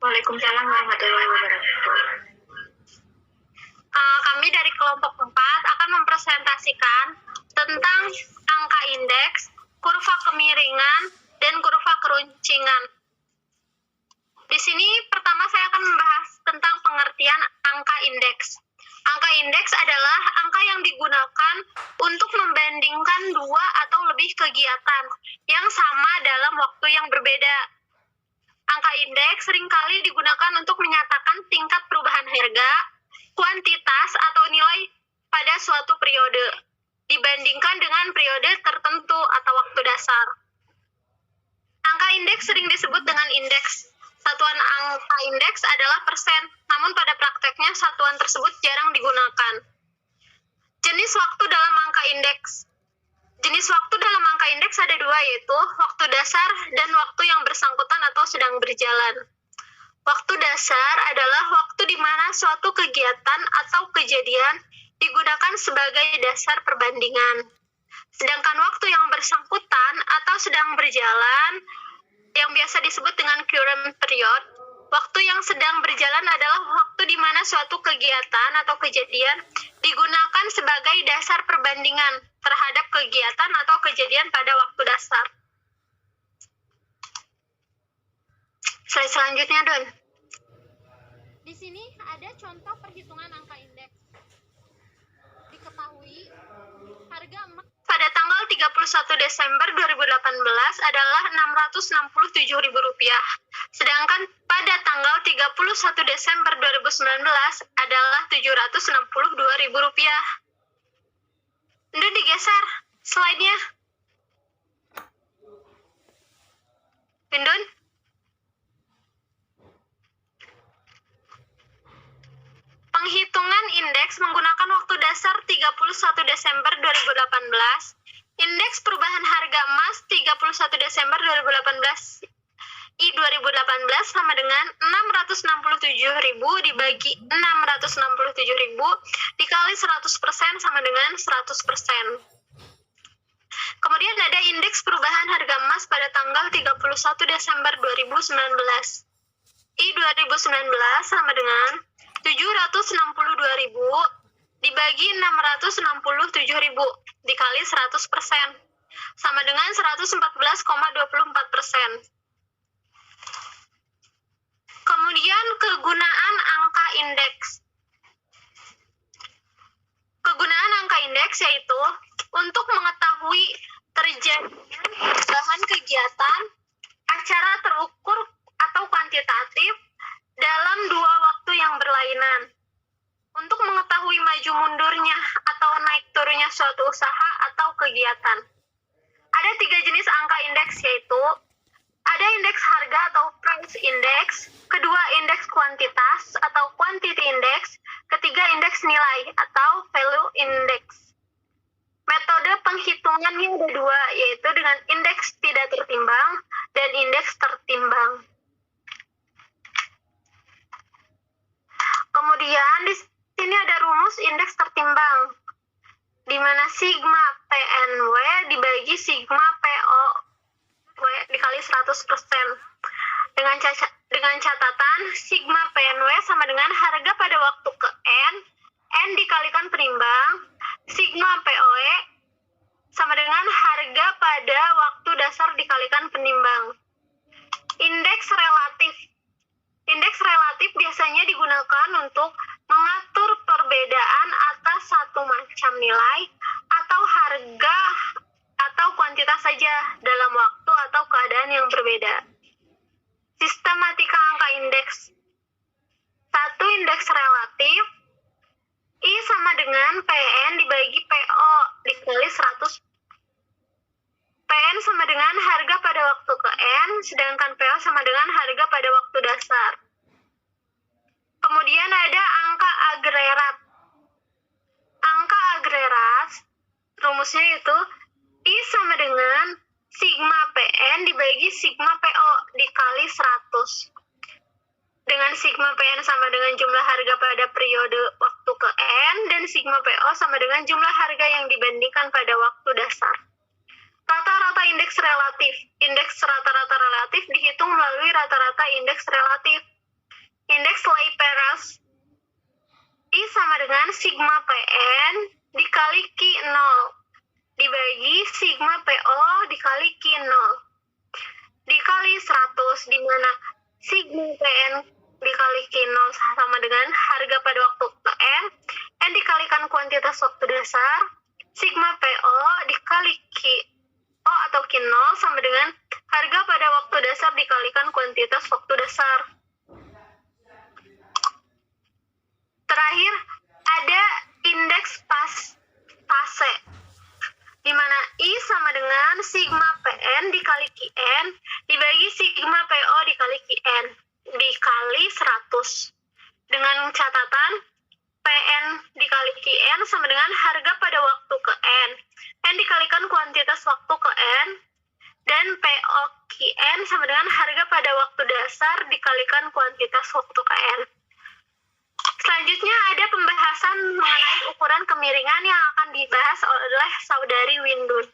Waalaikumsalam warahmatullahi wabarakatuh. Kami dari kelompok 4 akan mempresentasikan tentang angka indeks, kurva kemiringan, dan kurva keruncingan. Di sini pertama saya akan membahas tentang pengertian angka indeks. Angka indeks adalah angka yang digunakan untuk membandingkan dua atau lebih kegiatan yang sama dalam waktu yang berbeda. Angka indeks seringkali digunakan untuk menyatakan tingkat perubahan harga, kuantitas atau nilai pada suatu periode dibandingkan dengan periode tertentu atau waktu dasar. Angka indeks sering disebut dengan indeks. Satuan angka indeks adalah persen, namun pada prakteknya satuan tersebut jarang digunakan. Jenis waktu dalam angka indeks. Jenis waktu dalam angka indeks ada dua, yaitu waktu dasar dan waktu yang bersangkutan atau sedang berjalan. Waktu dasar adalah waktu di mana suatu kegiatan atau kejadian digunakan sebagai dasar perbandingan. Sedangkan waktu yang bersangkutan atau sedang berjalan, yang biasa disebut dengan current period, waktu yang sedang berjalan adalah waktu di mana suatu kegiatan atau kejadian digunakan sebagai dasar perbandingan terhadap kegiatan atau kejadian pada waktu dasar. Slide selanjutnya, Don. Di sini ada contoh perhitungan angka indeks. Diketahui harga emas pada tanggal 31 Desember 2018 adalah Rp667.000, sedangkan pada tanggal 31 Desember 2019 adalah Rp762.000. Udah digeser slide-nya. Pindun. Penghitungan indeks menggunakan waktu dasar 31 Desember 2018. Indeks perubahan harga emas 31 Desember 2018 sama dengan 667.000 dibagi 667.000 dikali 100% sama dengan 100%. Kemudian ada indeks perubahan harga emas pada tanggal 31 Desember 2019. I 2019 sama dengan 762.000 dibagi 667.000 dikali 100% sama dengan 114,24%. Kemudian kegunaan angka indeks. Kegunaan angka indeks yaitu untuk mengetahui terjadinya perubahan kegiatan, acara terukur atau kuantitatif dalam dua waktu yang berlainan. Untuk mengetahui maju mundurnya atau naik turunnya suatu usaha atau kegiatan. Ada 3 jenis angka indeks, yaitu ada indeks harga atau price index, kedua indeks kuantitas atau quantity index, ketiga indeks nilai atau value index. Metode penghitungannya ada 2, yaitu dengan indeks tidak tertimbang dan indeks tertimbang. Kemudian di sini ada rumus indeks tertimbang, di mana sigma PNW dibagi sigma POW dikali 100%. Dengan catatan sigma PNW sama dengan harga pada waktu ke N dikalikan penimbang, sigma POE sama dengan harga pada waktu dasar dikalikan penimbang. Indeks relatif. Indeks relatif biasanya digunakan untuk mengatur perbedaan atas satu macam nilai atau harga atau kuantitas saja dalam waktu atau keadaan yang berbeda. Sistematika angka indeks. 1 indeks relatif, I sama dengan PN dibagi PO dikali 100. PN sama dengan harga pada waktu ke N, sedangkan PO sama dengan harga pada waktu dasar. Kemudian ada angka agregat. Angka agregat, rumusnya itu I sama dengan sigma PN dibagi sigma PO dikali 100. Dengan sigma PN sama dengan jumlah harga pada periode waktu ke N, dan sigma PO sama dengan jumlah harga yang dibandingkan pada waktu dasar. Rata-rata indeks relatif. Indeks rata-rata relatif dihitung melalui rata-rata indeks relatif. indeks Leiperas I sama dengan sigma PN dikali Q0 dibagi sigma PO dikali Q0 dikali 100, di mana sigma PN dikali Q0 sama dengan harga pada waktu N dikalikan kuantitas waktu dasar, sigma PO dikali Q0 atau Q0 sama dengan harga pada waktu dasar dikalikan kuantitas waktu dasar. Terakhir, ada indeks fase, di mana I sama dengan sigma PN dikali Qn dibagi sigma PO dikali Qn dikali 100. Dengan catatan, PN dikali Qn sama dengan harga pada waktu ke N dikalikan kuantitas waktu ke N, dan PO Qn sama dengan harga pada waktu dasar dikalikan kuantitas waktu ke N. Selanjutnya ada pembahasan mengenai ukuran kemiringan yang akan dibahas oleh saudari Windun.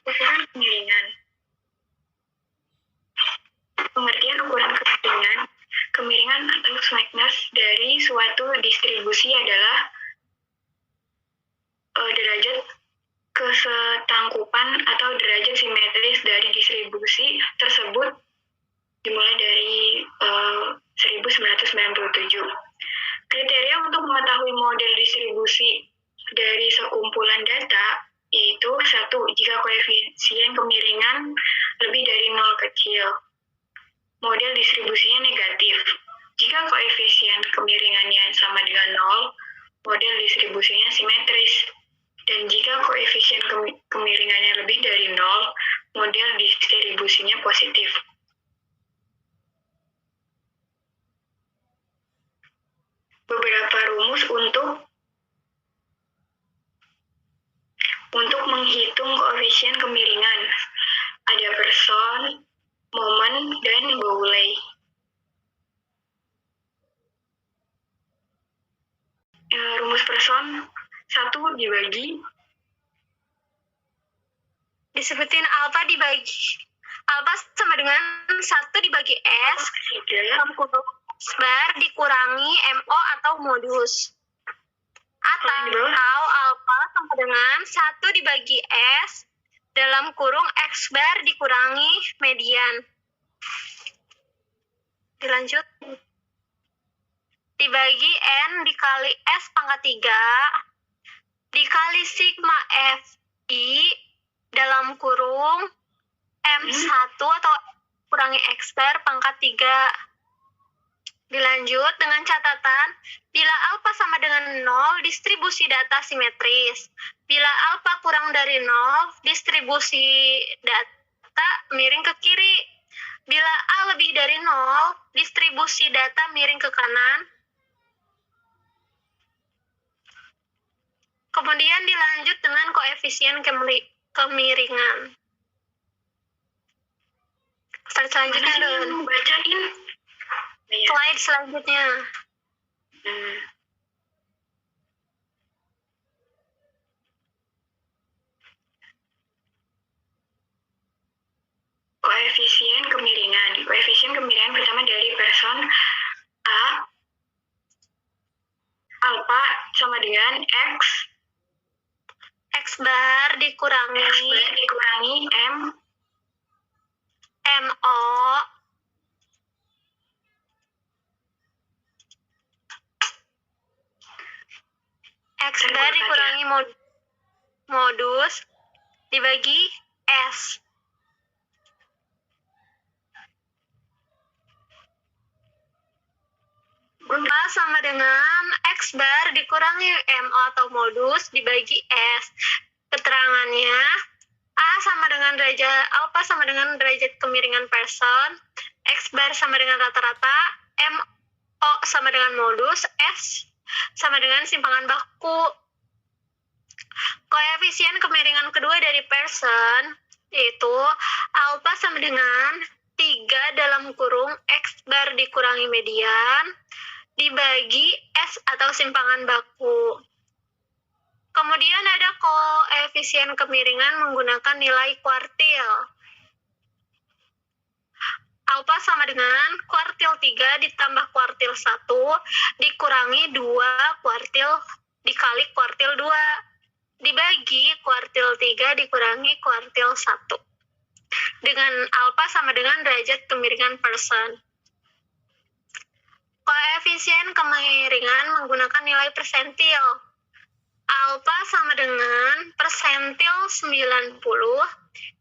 Ukuran kemiringan. Pengertian ukuran kemiringan atau smoothness dari suatu distribusi adalah derajat kesetangkupan atau derajat simetris dari distribusi tersebut dimulai dari 1997. Kriteria untuk mengetahui model distribusi dari sekumpulan data yaitu 1. Jika koefisien kemiringan lebih dari 0 kecil, model distribusinya negatif. Jika koefisien kemiringannya sama dengan 0, model distribusinya simetris. Dan jika koefisien kemiringannya lebih dari 0, model distribusinya positif. Beberapa rumus untuk menghitung koefisien kemiringan. Ada Person, Moment, dan Bowley. Rumus Person 1 dibagi. Disebutin alfa sama dengan 1 dibagi S dalam kurung bar dikurangi MO atau modus. Atau alfa sama dengan 1 dibagi S dalam kurung X bar dikurangi median. Dilanjut. Dibagi N dikali S pangkat 3 dikali sigma FI dalam kurung M1 atau kurangi X bar pangkat 3. Dilanjut dengan catatan, bila alfa sama dengan 0, distribusi data simetris. Bila alfa kurang dari 0, distribusi data miring ke kiri. Bila A lebih dari 0, distribusi data miring ke kanan. Kemudian dilanjut dengan koefisien kemiringan. Selanjutnya dong. Bacain. Slide selanjutnya. Koefisien kemiringan. Koefisien kemiringan pertama dari Person A. Alfa sama dengan X bar dikurangi MO X bar dikurangi modus dibagi S. A sama dengan X bar dikurangi MO atau modus dibagi S. Keterangannya, A sama dengan derajat alfa sama dengan derajat kemiringan Person, X bar sama dengan rata-rata, MO sama dengan modus, S sama dengan simpangan baku. Koefisien kemiringan kedua dari Pearson yaitu alfa sama dengan 3 dalam kurung X bar dikurangi median dibagi S atau simpangan baku. Kemudian ada koefisien kemiringan menggunakan nilai kuartil. Alfa sama dengan kuartil 3 ditambah kuartil 1 dikurangi 2 kuartil dikali kuartil 2 dibagi kuartil 3 dikurangi kuartil 1 dengan alfa sama dengan derajat kemiringan Pearson. Koefisien kemiringan menggunakan nilai persentil. Alfa sama dengan persentil 90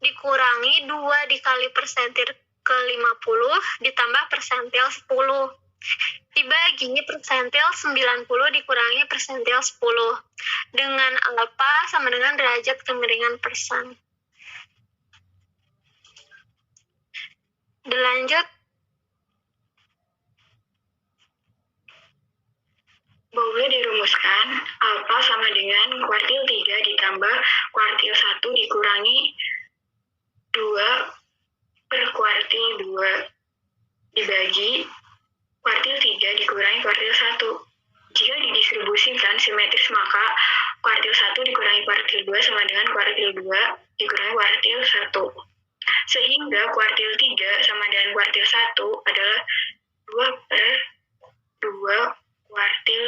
dikurangi 2 dikali persentil ke 50 ditambah persentil 10 dibagi persentil 90 dikurangi persentil 10 dengan alfa sama dengan derajat kemiringan Pearson. Dilanjut, boleh dirumuskan alfa sama dengan kuartil 3 ditambah kuartil 1 dikurangi 2 per kuartil 2 dibagi kuartil 3 dikurangi kuartil 1. Jika didistribusikan simetris maka kuartil 1 dikurangi kuartil 2 sama dengan kuartil 2 dikurangi kuartil 1. Sehingga kuartil 3 sama dengan kuartil 1 adalah 2 per 2 kuartil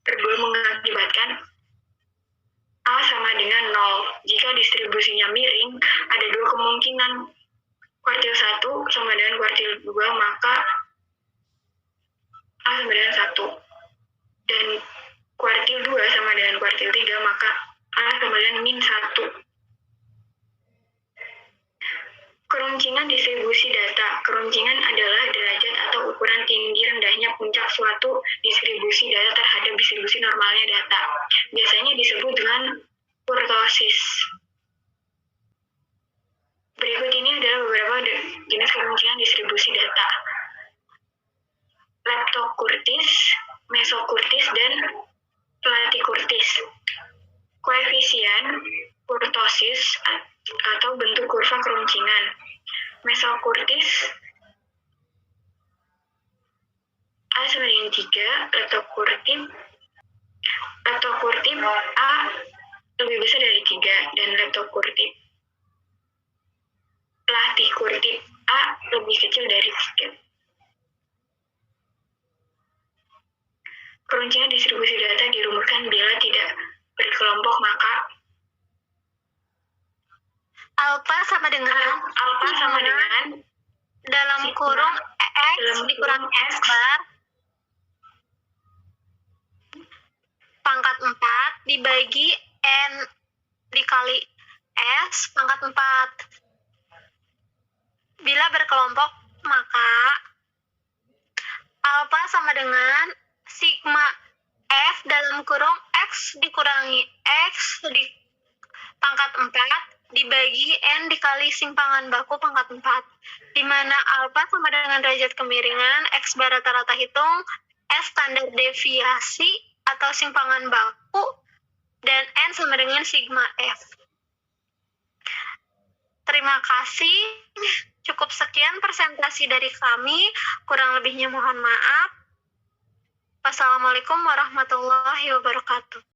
per 2 mengakibatkan A sama dengan 0. Jika distribusinya miring, ada 2 kemungkinan. Kuartil 1 sama dengan kuartil 2, maka A sama dengan 1. Dan kuartil 2 sama dengan kuartil 3, maka A sama dengan min 1. Keruncingan distribusi data. Keruncingan adalah derajat atau ukuran tinggi rendahnya puncak suatu distribusi data terhadap distribusi normalnya data. Biasanya disebut dengan kurtosis. Berikut ini adalah beberapa jenis keruncingan distribusi data. Leptokurtis, mesokurtis, dan platikurtis. Koefisien kurtosis atau bentuk kurva keruncingan. Mesokurtis A sama dengan 3, leptokurtif A lebih besar dari 3, dan platikurtif A lebih kecil dari 3. Keruncingan distribusi data dirumuskan bila tidak berkelompok, maka alfa sama dengan dalam kurung X dikurangi X bar pangkat 4 dibagi N dikali S pangkat 4. Bila berkelompok, maka alfa sama dengan sigma F dalam kurung X dikurangi X di pangkat 4 dibagi N dikali simpangan baku pangkat 4, di mana alfa sama dengan derajat kemiringan, X bar rata-rata hitung, S standar deviasi atau simpangan baku, dan N sama dengan sigma F. Terima kasih. Cukup sekian presentasi dari kami. Kurang lebihnya mohon maaf. Wassalamualaikum warahmatullahi wabarakatuh.